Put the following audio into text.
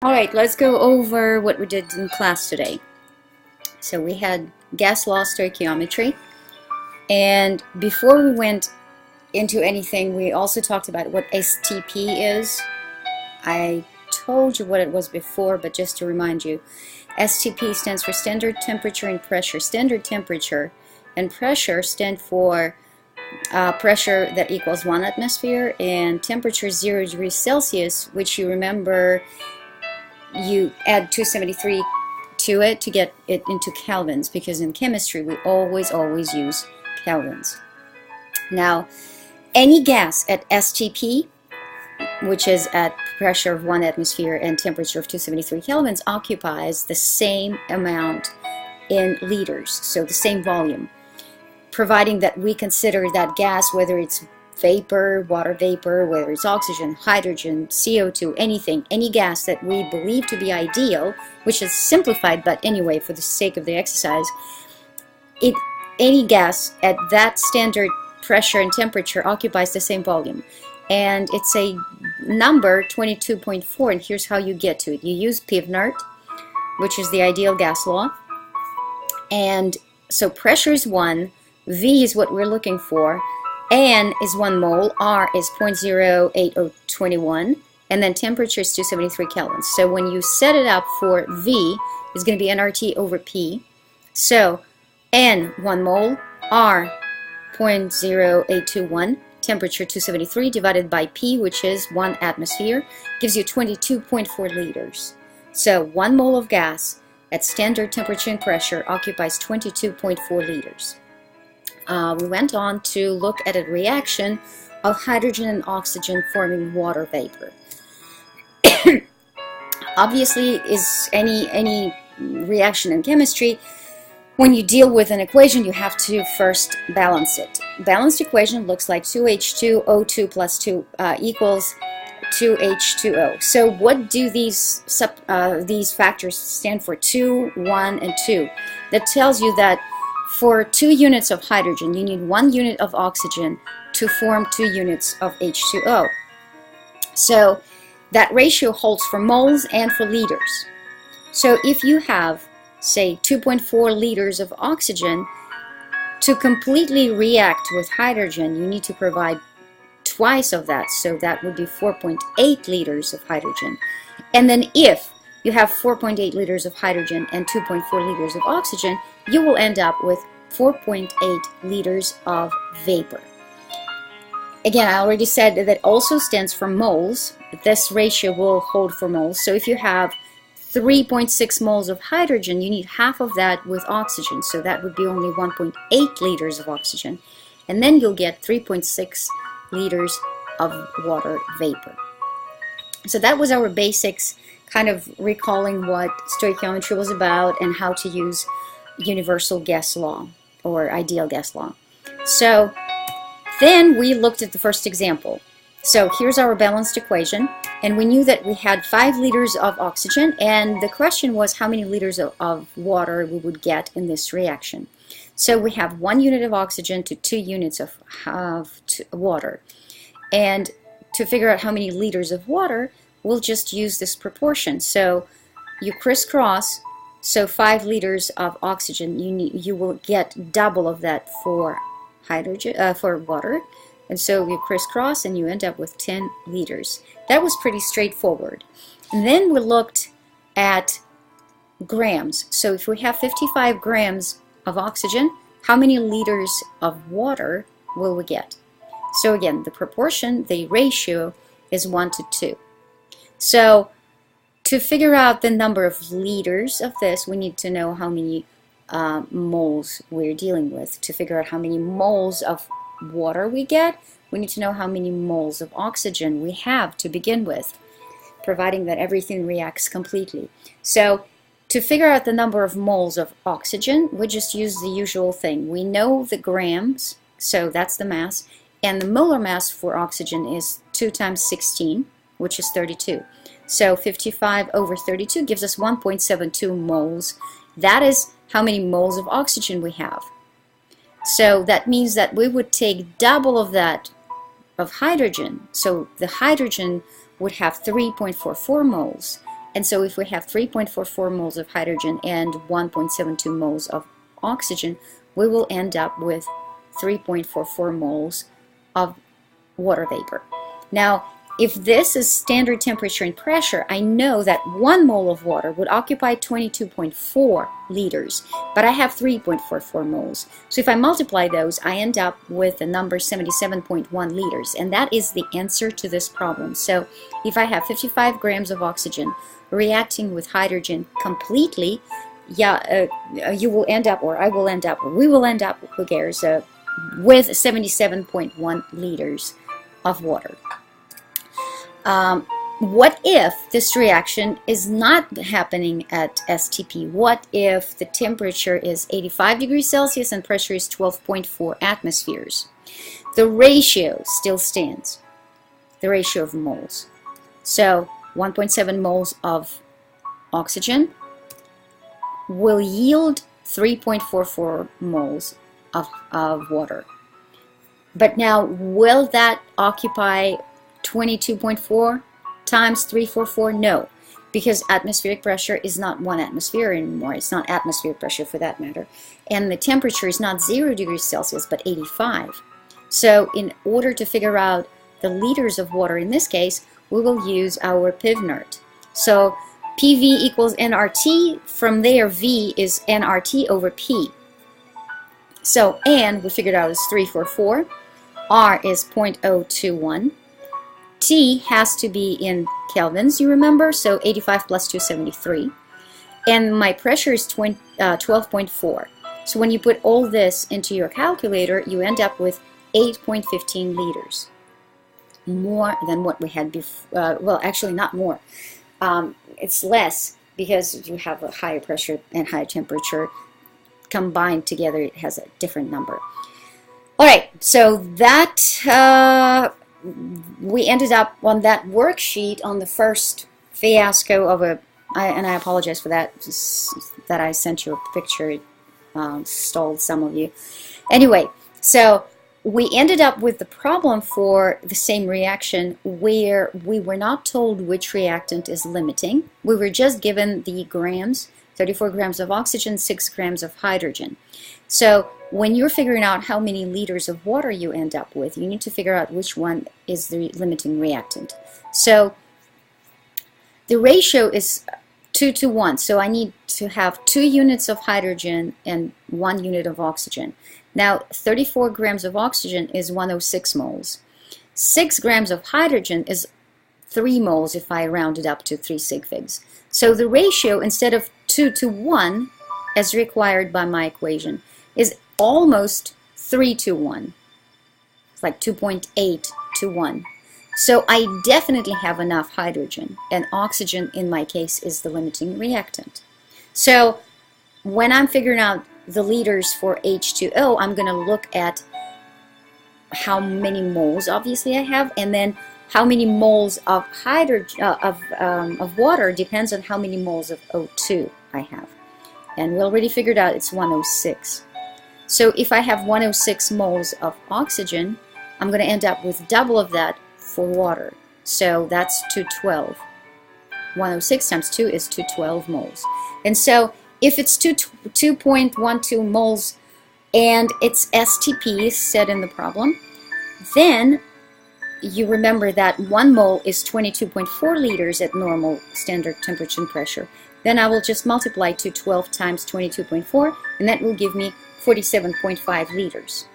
Alright, let's go over what we did in class today. So we had gas law stoichiometry, and before we went into anything, we also talked about what STP is. I told you what it was before, but just to remind you, STP stands for standard temperature and pressure. Standard temperature and pressure stand for pressure that equals 1 atmosphere and temperature 0 degrees Celsius, which you remember you add 273 to it to get it into kelvins, because in chemistry we always use kelvins. Now, any gas at STP, which is at pressure of 1 atmosphere and temperature of 273 kelvins, occupies the same amount in liters, so the same volume, providing that we consider that gas, whether it's vapor, water vapor, whether it's oxygen, hydrogen, CO2, anything, any gas that we believe to be ideal, which is simplified, but anyway, for the sake of the exercise, any gas at that standard pressure and temperature occupies the same volume. And it's a number 22.4, and here's how you get to it. You use Pivnert, which is the ideal gas law, and so pressure is 1, V is what we're looking for, N is 1 mole, R is 0.08021, and then temperature is 273 kelvins. So when you set it up for V, it's going to be nRT over P. So N, 1 mole, R, 0.0821, temperature 273 divided by P, which is 1 atmosphere, gives you 22.4 liters. So 1 mole of gas at standard temperature and pressure occupies 22.4 liters. We went on to look at a reaction of hydrogen and oxygen forming water vapor. Obviously, is any reaction in chemistry, when you deal with an equation, you have to first balance it. Balanced equation looks like 2H2O2 plus 2 equals 2H2O. So what do these factors stand for? 2, 1, and 2. That tells you that for 2 units of hydrogen, you need 1 unit of oxygen to form 2 units of H2O. So that ratio holds for moles and for liters. So if you have, say, 2.4 liters of oxygen, to completely react with hydrogen, you need to provide twice of that. So that would be 4.8 liters of hydrogen. And then if you have 4.8 liters of hydrogen and 2.4 liters of oxygen, you will end up with 4.8 liters of vapor. Again, I already said that it also stands for moles. This ratio will hold for moles. So if you have 3.6 moles of hydrogen, you need half of that with oxygen. So that would be only 1.8 liters of oxygen. And then you'll get 3.6 liters of water vapor. So that was our basics, kind of recalling what stoichiometry was about and how to use universal gas law or ideal gas law. So then we looked at the first example. So here's our balanced equation, and we knew that we had 5 liters of oxygen, and the question was how many liters of water we would get in this reaction. So we have 1 unit of oxygen to 2 units of water, and to figure out how many liters of water, we'll just use this proportion. So you crisscross, so 5 liters of oxygen, you will get double of that for hydrogen, for water, and so you crisscross and you end up with 10 liters. That was pretty straightforward. And then we looked at grams. So if we have 55 grams of oxygen, how many liters of water will we get? So again, the proportion, the ratio is 1 to 2. So to figure out the number of liters of this, we need to know how many moles we're dealing with. To figure out how many moles of water we get, we need to know how many moles of oxygen we have to begin with, providing that everything reacts completely. So to figure out the number of moles of oxygen, we just use the usual thing. We know the grams, so that's the mass, and the molar mass for oxygen is 2 times 16, which is 32. So 55 over 32 gives us 1.72 moles. That is how many moles of oxygen we have. So that means that we would take double of that of hydrogen. So the hydrogen would have 3.44 moles, And so if we have 3.44 moles of hydrogen and 1.72 moles of oxygen, we will end up with 3.44 moles of water vapor. Now, if this is standard temperature and pressure, I know that 1 mole of water would occupy 22.4 liters, but I have 3.44 moles. So if I multiply those, I end up with the number 77.1 liters, and that is the answer to this problem. So if I have 55 grams of oxygen reacting with hydrogen completely, you will end up, or I will end up, or we will end up, who cares, with 77.1 liters of water. What if this reaction is not happening at STP? What if the temperature is 85 degrees Celsius and pressure is 12.4 atmospheres? The ratio still stands, the ratio of moles. So 1.7 moles of oxygen will yield 3.44 moles of water. But now, will that occupy 22.4 times 344? No, because atmospheric pressure is not 1 atmosphere anymore. It's not atmospheric pressure for that matter. And the temperature is not 0 degrees Celsius, but 85. So in order to figure out the liters of water in this case, we will use our PIV-NERT. So PV equals nRT. From there, V is nRT over P. So N, we figured out, is 344. R is 0.021. T has to be in kelvins, you remember, so 85 plus 273. And my pressure is 12.4. So when you put all this into your calculator, you end up with 8.15 liters. More than what we had before. Well, actually not more. It's less because you have a higher pressure and higher temperature. Combined together, it has a different number. All right, so that we ended up on that worksheet on the first fiasco of and I apologize for that, that I sent you a picture. It stalled some of you. Anyway, so we ended up with the problem for the same reaction where we were not told which reactant is limiting. We were just given the grams, 34 grams of oxygen, 6 grams of hydrogen. So when you're figuring out how many liters of water you end up with, you need to figure out which one is the limiting reactant. So the ratio is 2 to 1. So I need to have 2 units of hydrogen and 1 unit of oxygen. Now 34 grams of oxygen is 106 moles. 6 grams of hydrogen is 3 moles if I round it up to 3 sig figs. So the ratio, instead of 2 to 1 as required by my equation, is almost 3 to 1. It's like 2.8 to 1. So I definitely have enough hydrogen, and oxygen in my case is the limiting reactant. So when I'm figuring out the liters for H2O, I'm going to look at how many moles obviously I have, and then how many moles of hydrogen of water depends on how many moles of O2 I have. And we already figured out it's 106. So if I have 106 moles of oxygen, I'm going to end up with double of that for water. So that's 212. 106 times 2 is 212 moles. And so if it's 2.12 moles and it's STP said in the problem, then you remember that 1 mole is 22.4 liters at normal standard temperature and pressure. Then I will just multiply 212 times 22.4, and that will give me 47.5 liters.